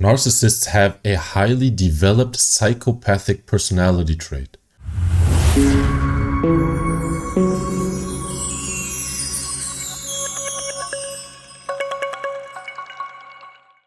Narcissists have a highly developed psychopathic personality trait.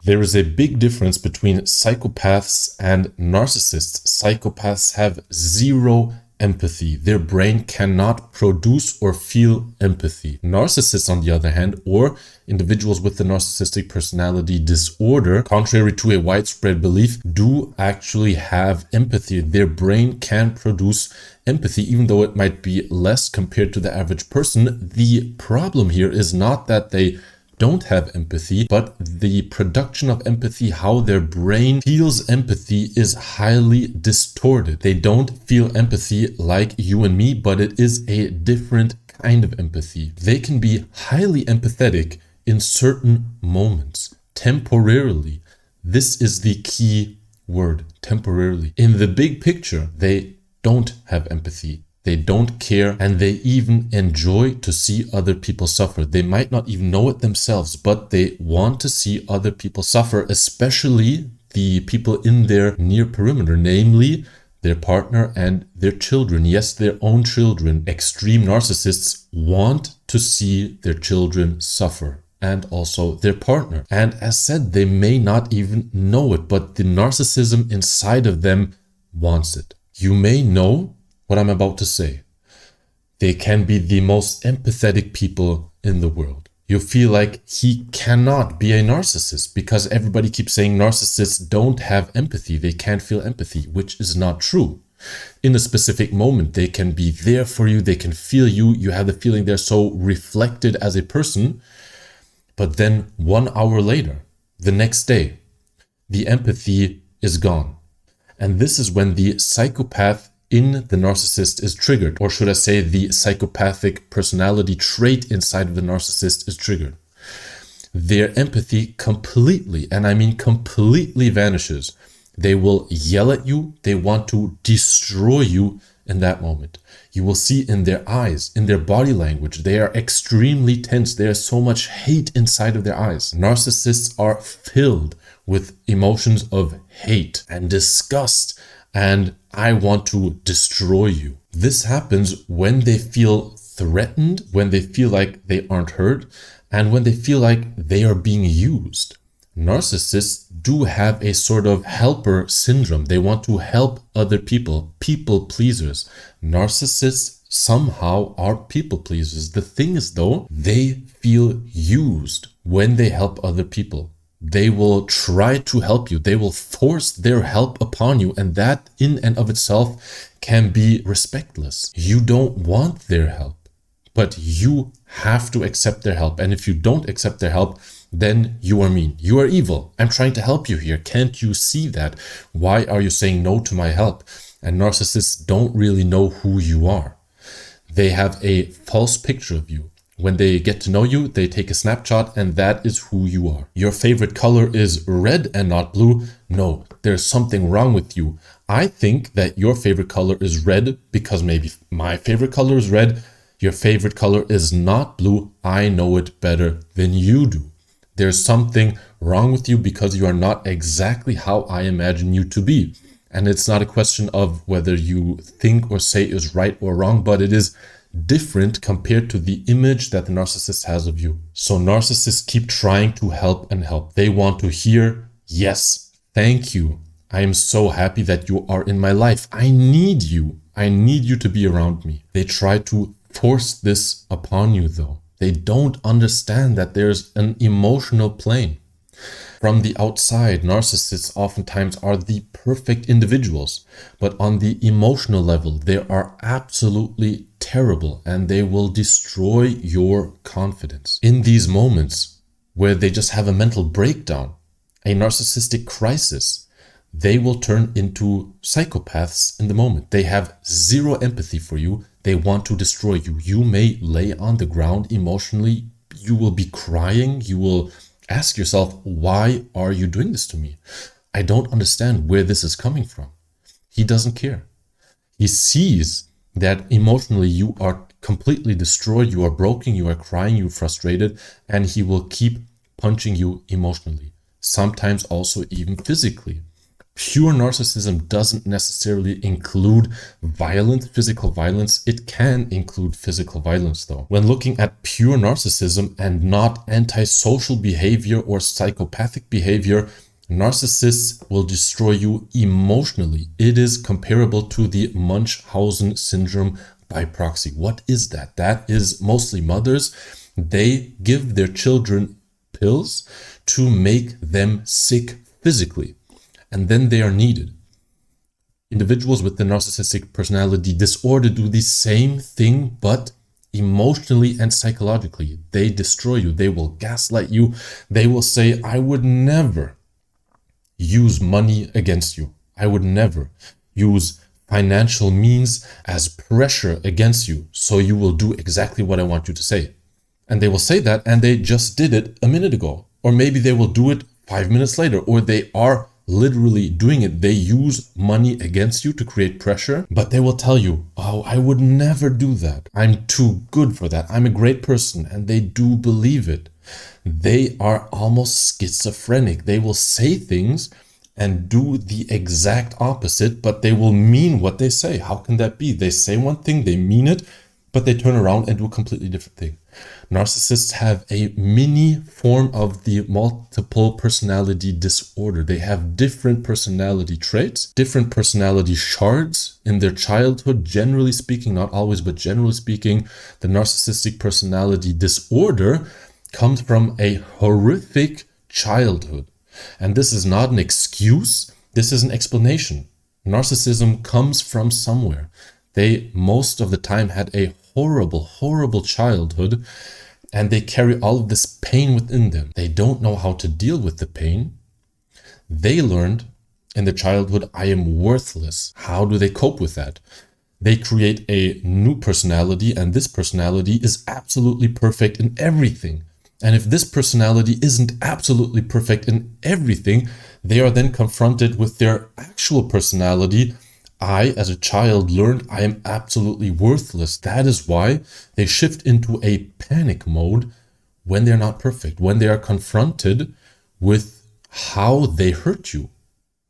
There is a big difference between psychopaths and narcissists. Psychopaths have zero empathy. Their brain cannot produce or feel empathy. Narcissists, on the other hand, or individuals with the narcissistic personality disorder, contrary to a widespread belief, do actually have empathy. Their brain can produce empathy, even though it might be less compared to the average person. The problem here is not that they don't have empathy, but the production of empathy, how their brain feels empathy, is highly distorted. They don't feel empathy like you and me, but it is a different kind of empathy. They can be highly empathetic in certain moments, temporarily. This is the key word, temporarily. In the big picture, they don't have empathy. They don't care, and they even enjoy to see other people suffer. They might not even know it themselves, but they want to see other people suffer, especially the people in their near perimeter, namely their partner and their children. Yes, their own children. Extreme narcissists want to see their children suffer, and also their partner. And as said, they may not even know it, but the narcissism inside of them wants it. You may know what I'm about to say. They can be the most empathetic people in the world. You feel like he cannot be a narcissist because everybody keeps saying narcissists don't have empathy. They can't feel empathy, which is not true. In a specific moment, they can be there for you. They can feel you. You have the feeling they're so reflected as a person. But then 1 hour later, the next day, the empathy is gone. And this is when the psychopath in the narcissist is triggered, or should I say the psychopathic personality trait inside of the narcissist is triggered. Their empathy completely, and I mean completely, vanishes. They will yell at you. They want to destroy you in that moment. You will see in their eyes, in their body language, they are extremely tense. There's so much hate inside of their eyes. Narcissists are filled with emotions of hate and disgust, and I want to destroy you. This happens when they feel threatened, when they feel like they aren't heard, and when they feel like they are being used. Narcissists do have a sort of helper syndrome. They want to help other people, people pleasers. Narcissists somehow are people pleasers. The thing is though, they feel used when they help other people. They will try to help you. They will force their help upon you. And that in and of itself can be respectless. You don't want their help, but you have to accept their help. And if you don't accept their help, then you are mean. You are evil. I'm trying to help you here. Can't you see that? Why are you saying no to my help? And narcissists don't really know who you are. They have a false picture of you. When they get to know you, they take a snapshot, and that is who you are. Your favorite color is red and not blue. No, there's something wrong with you. I think that your favorite color is red because maybe my favorite color is red. Your favorite color is not blue. I know it better than you do. There's something wrong with you because you are not exactly how I imagine you to be. And it's not a question of whether you think or say is right or wrong, but it is different compared to the image that the narcissist has of you. So narcissists keep trying to help and help. They want to hear, yes, thank you. I am so happy that you are in my life. I need you. I need you to be around me. They try to force this upon you though. They don't understand that there's an emotional plane. From the outside, narcissists oftentimes are the perfect individuals, but on the emotional level, they are absolutely terrible and they will destroy your confidence. In these moments where they just have a mental breakdown, a narcissistic crisis, they will turn into psychopaths in the moment. They have zero empathy for you. They want to destroy you. You may lay on the ground emotionally. You will be crying. You will ask yourself, why are you doing this to me? I don't understand where this is coming from. He doesn't care. He sees that emotionally you are completely destroyed, you are broken, you are crying, you're frustrated, and he will keep punching you emotionally. sometimes also even physically. Pure narcissism doesn't necessarily include violent physical violence. It can include physical violence though. When looking at pure narcissism and not antisocial behavior or psychopathic behavior, narcissists will destroy you emotionally. It is comparable to the Munchausen syndrome by proxy. What is that? That is mostly mothers. They give their children pills to make them sick physically, and then they are needed. Individuals with the narcissistic personality disorder do the same thing, but emotionally and psychologically. They destroy you. They will gaslight you. They will say, I would never use money against you. I would never use financial means as pressure against you, so you will do exactly what I want you to say. And they will say that, and they just did it a minute ago. Or maybe they will do it 5 minutes later, or they are literally doing it. They use money against you to create pressure, but they will tell you, oh, I would never do that. I'm too good for that. I'm a great person. And they do believe it. They are almost schizophrenic. They will say things and do the exact opposite, but they will mean what they say. How can that be? They say one thing, they mean it, but they turn around and do a completely different thing. Narcissists have a mini form of the multiple personality disorder. They have different personality traits, different personality shards in their childhood. Generally speaking, not always, but generally speaking, the narcissistic personality disorder comes from a horrific childhood. And this is not an excuse. This is an explanation. Narcissism comes from somewhere. They most of the time had a horrible, horrible childhood, and they carry all of this pain within them. They don't know how to deal with the pain. They learned in their childhood, I am worthless. How do they cope with that? They create a new personality, and this personality is absolutely perfect in everything. And if this personality isn't absolutely perfect in everything, they are then confronted with their actual personality. I, as a child, learned I am absolutely worthless. That is why they shift into a panic mode when they're not perfect, when they are confronted with how they hurt you.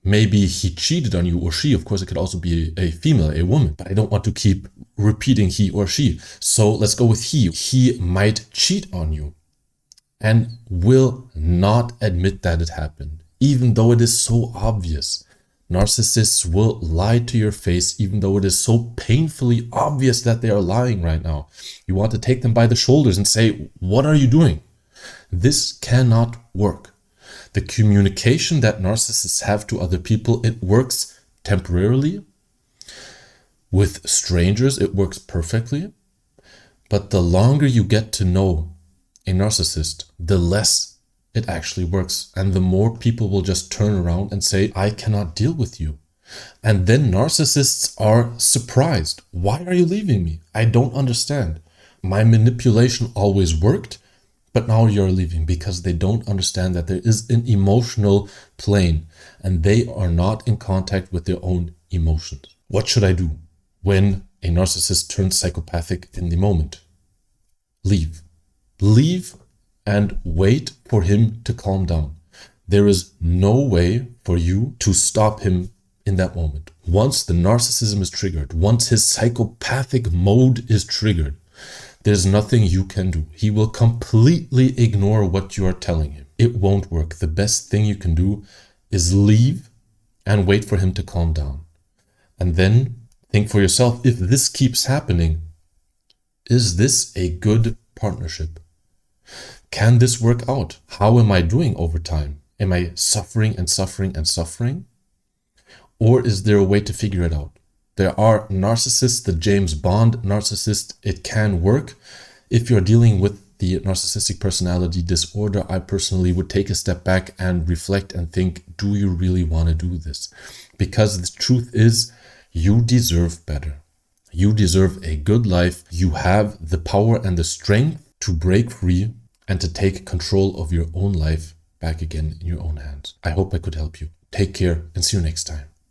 Maybe he cheated on you, or she. Of course, it could also be a female, a woman, but I don't want to keep repeating he or she. So let's go with he. He might cheat on you and will not admit that it happened, even though it is so obvious. Narcissists will lie to your face, even though it is so painfully obvious that they are lying right now. You want to take them by the shoulders and say, what are you doing? This cannot work. The communication that narcissists have to other people, it works temporarily. With strangers, it works perfectly. But the longer you get to know a narcissist, the less it actually works. And the more people will just turn around and say, I cannot deal with you. And then narcissists are surprised. Why are you leaving me? I don't understand. My manipulation always worked, but now you're leaving, because they don't understand that there is an emotional plane and they are not in contact with their own emotions. What should I do when a narcissist turns psychopathic in the moment? Leave. Leave and wait for him to calm down. There is no way for you to stop him in that moment. Once the narcissism is triggered, once his psychopathic mode is triggered, there's nothing you can do. He will completely ignore what you are telling him. It won't work. The best thing you can do is leave and wait for him to calm down. And then think for yourself, if this keeps happening, is this a good partnership? Can this work out? How am I doing over time? Am I suffering and suffering and suffering? Or is there a way to figure it out? There are narcissists, the James Bond narcissist, it can work. If you're dealing with the narcissistic personality disorder, I personally would take a step back and reflect and think, do you really want to do this? Because the truth is, you deserve better. You deserve a good life. You have the power and the strength to break free and to take control of your own life back again in your own hands. I hope I could help you. Take care and see you next time.